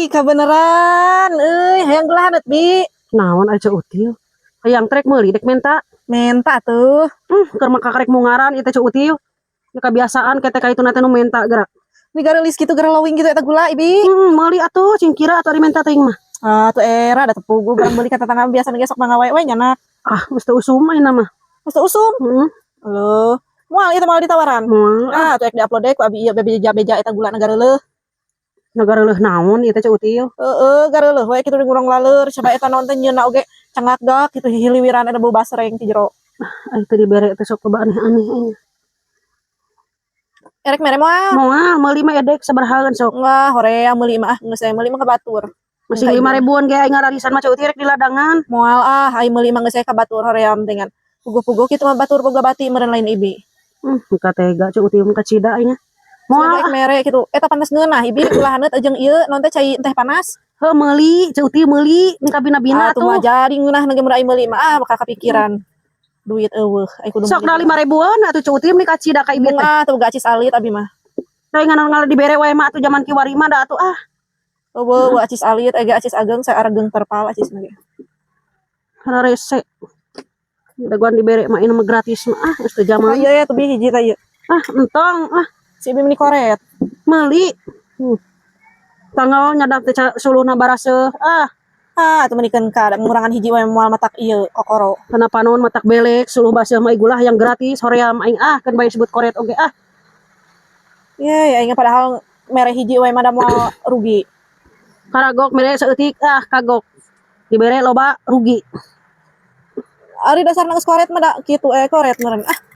Kebeneran. Hayang gelahan bi. Naon aja util. Hayang trek meuli dek menta. Menta tuh. Keur maka karek mungaran ieu teh util. Ya kebiasaan ketek itu nanti nu menta gerak. Ini gara list gitu, gara lowing gitu eta gula, Ibi. Meuli atuh cing kira atuh ari menta teuing mah. Tuh era ada tepugu barang beli kata tetangga biasa gesok mangawe-we nyana. Mesti usum ayeuna mah. Mesti usum. Halo. Moal itu malah ditawaran. Moal. Tuh ek di-upload deh ku abi ieu beja-beja eta gula negara leuh. Negara leuh naon ieu teh util. Gara leuh we kitu ngurang laleur coba eta naon teh nyeuna oge cangagak kitu hiliwiran ada bau basreng ti jero. Teu dibere teh sok coba aneh-aneh. Erek mere moal. Moal meuli mah edek sabaraha sok. Wah, hoream meuli mah geus aya meuli mah ka batur. Masih 5 ribuan ge aing ngararisan mah util rek di ladangan. Moal ai meuli mah geus aya ka batur hoream dengan puguh-puguh kitu mah batur boga bati meureun lain Ibi. Muka tega util mah kacida nya. Moal mere kitu eta panas ngeunah Ibi ulah haneut jeung ieu naon teh cai teh panas. Heuh meuli util meuli ning kabina-bina tuh. Mah jadi ngeunah nage mun ai meuli mah bakal kepikiran. Duit eueuh ai kudu sok da 5 ribuan atuh util mah kacida ka Ibi teh. Tuh gacis alit abi mah. Da nganal dibere wae mah atuh zaman kiwari mah da atuh Eueuh acis alit ega acis ageng saarageng terpal acis mah. Hara rese. Daguan dibere mah ini mah gratis mah geus teu zaman. Ieu ya tuh bi hiji teh ieu. Entong Si Ibi meni koret. Meuli. Tanggal nyadak teh suluhna baraseuh. Atuh menikeun ka mengurangan hiji wae moal matak ieu kokoro. Kenapa naon matak belek suluh baseuh mah gulah yang gratis hoream aing kan bae sebut koret oge Ya ingat padahal mere hiji wae mah da moal rugi. Karagok mere saeutik kagok. Dibere loba rugi. Ari dasarna geus koret mah da kitu koret meureun.